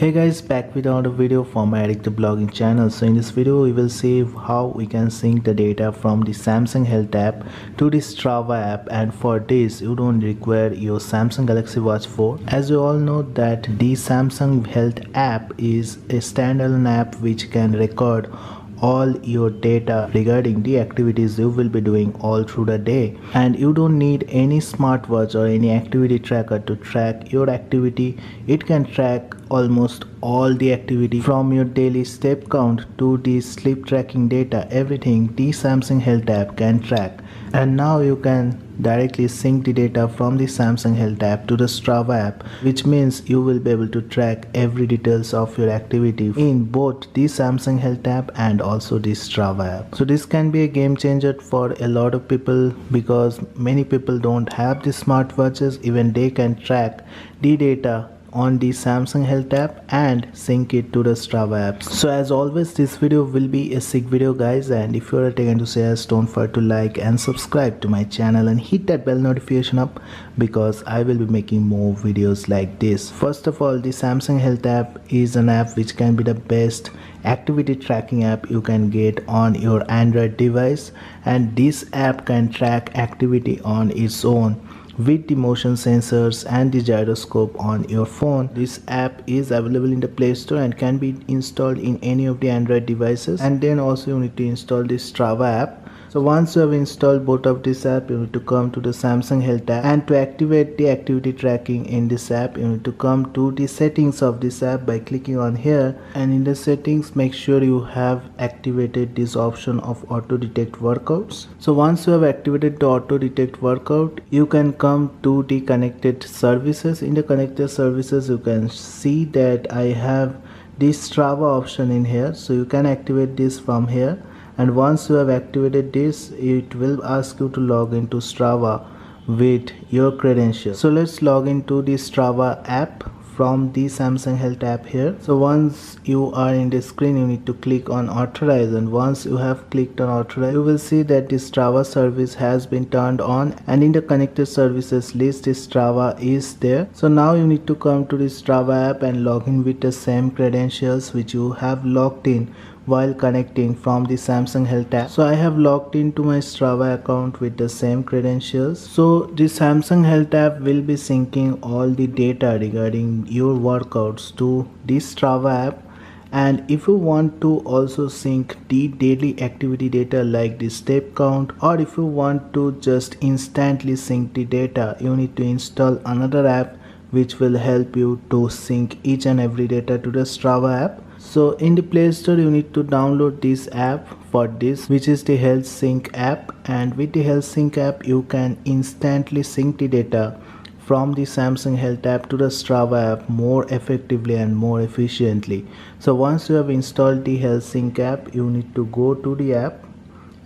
Hey guys, back with another video from my addictive blogging channel. So in this video we will see how we can sync the data from the Samsung Health app to the Strava app, and for this you don't require your Samsung Galaxy Watch 4. As you all know that the Samsung Health app is a standalone app which can record all your data regarding the activities you will be doing all through the day, and you don't need any smartwatch or any activity tracker to track your activity. It can track almost all the activity from your daily step count to the sleep tracking data. Everything the Samsung Health app can track, and now you can directly sync the data from the Samsung Health app to the Strava app, which means you will be able to track every details of your activity in both the Samsung Health app and also the Strava app. So this can be a game changer for a lot of people, because many people don't have the smartwatches. Even they can track the data on the Samsung Health app and sync it to the Strava app. So as always, this video will be a sick video guys, and if you are a tech enthusiast, don't forget to like and subscribe to my channel and hit that bell notification up, because I will be making more videos like this. First of all, the Samsung Health app is an app which can be the best activity tracking app you can get on your Android device, and this app can track activity on its own with the motion sensors and the gyroscope on your phone. This app is available in the Play Store and can be installed in any of the Android devices, and then also you need to install the Strava app. So once you have installed both of this app, you need to come to the Samsung Health app, and to activate the activity tracking in this app, you need to come to the settings of this app by clicking on here, and in the settings make sure you have activated this option of auto detect workouts. So once you have activated the auto detect workout, you can come to the connected services. In the connected services you can see that I have this Strava option in here, so you can activate this from here. And once you have activated this, it will ask you to log into Strava with your credentials. So let's log into the Strava app from the Samsung Health app here. So once you are in the screen, you need to click on authorize, and once you have clicked on authorize, you will see that the Strava service has been turned on, and in the connected services list Strava is there. So now you need to come to the Strava app and log in with the same credentials which you have logged in while connecting from the Samsung Health app. So I have logged into my Strava account with the same credentials. So the Samsung Health app will be syncing all the data regarding your workouts to the Strava app. And if you want to also sync the daily activity data like the step count, or if you want to just instantly sync the data, you need to install another app which will help you to sync each and every data to the Strava app. So in the Play Store you need to download this app for this, which is the Health Sync app, and with the Health Sync app you can instantly sync the data from the Samsung Health app to the Strava app more effectively and more efficiently. So once you have installed the Health Sync app, you need to go to the app,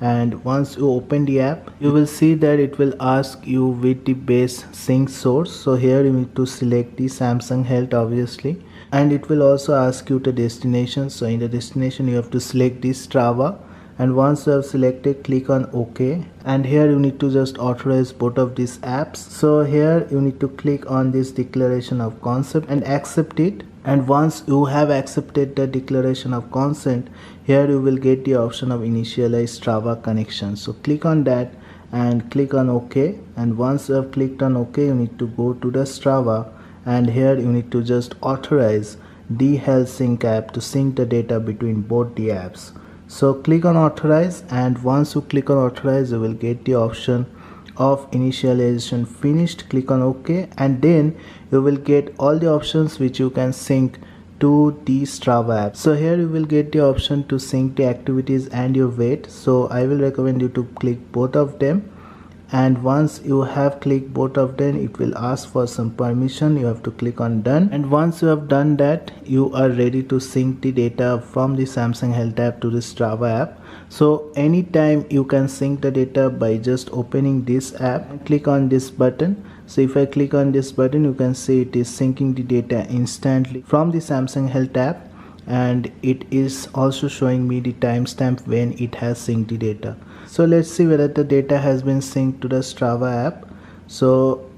and once you open the app, you will see that it will ask you with the base sync source. So here you need to select the Samsung Health obviously, and it will also ask you the destination. So in the destination you have to select this Strava, and once you have selected, click on OK, and here you need to just authorize both of these apps. So here you need to click on this declaration of concept and accept it, and once you have accepted the declaration of consent, here you will get the option of initialize Strava connection. So click on that and click on OK, and once you have clicked on OK, you need to go to the Strava, and here you need to just authorize the Health Sync app to sync the data between both the apps. So click on authorize, and once you click on authorize, you will get the option of initialization finished. Click on OK, and then you will get all the options which you can sync to the Strava app. So here you will get the option to sync the activities and your weight. So I will recommend you to click both of them, and once you have clicked both of them, it will ask for some permission. You have to click on done, and once you have done that, you are ready to sync the data from the Samsung Health app to the Strava app. So anytime you can sync the data by just opening this app and click on this button. So if I click on this button, you can see it is syncing the data instantly from the Samsung Health app, and it is also showing me the timestamp when it has synced the data. So let's see whether the data has been synced to the Strava app. So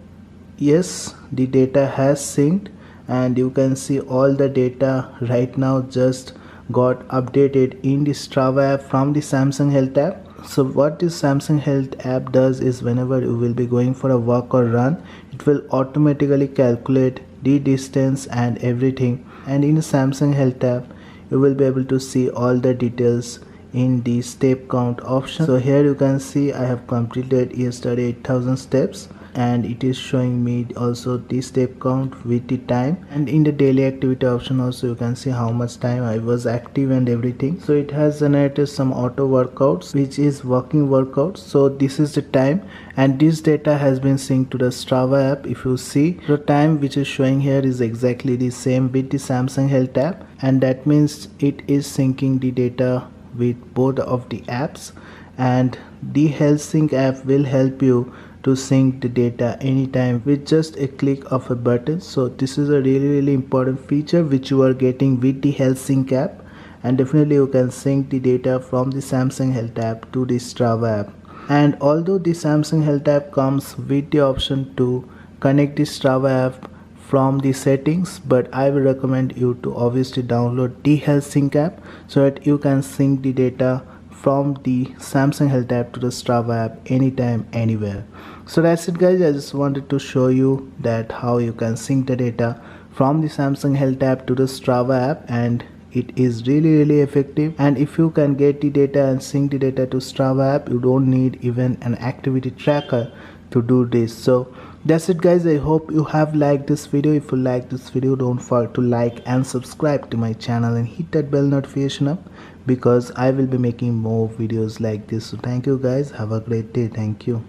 yes, the data has synced, and you can see all the data right now just got updated in the Strava app from the Samsung Health app. So what this Samsung Health app does is whenever you will be going for a walk or run, it will automatically calculate the distance and everything. And in the Samsung Health app, you will be able to see all the details in the step count option. So here you can see I have completed yesterday 8,000 steps, and it is showing me also the step count with the time. And in the daily activity option also you can see how much time I was active and everything. So it has generated some auto workouts which is walking workouts. So this is the time, and this data has been synced to the Strava app. If you see, the time which is showing here is exactly the same with the Samsung Health app, and that means it is syncing the data with both of the apps. And the Health Sync app will help you to sync the data anytime with just a click of a button. So this is a really important feature which you are getting with the Health Sync app, and definitely you can sync the data from the Samsung Health app to the Strava app. And although the Samsung Health app comes with the option to connect the Strava app from the settings, but I will recommend you to obviously download the Health Sync app so that you can sync the data from the Samsung Health app to the Strava app anytime, anywhere. So that's it guys, I just wanted to show you that how you can sync the data from the Samsung Health app to the Strava app, and it is really effective. And if you can get the data and sync the data to Strava app, you don't need even an activity tracker to do this. So that's it guys, I hope you have liked this video. If you like this video, don't forget to like and subscribe to my channel and hit that bell notification up, because I will be making more videos like this. So thank you guys, have a great day. Thank you.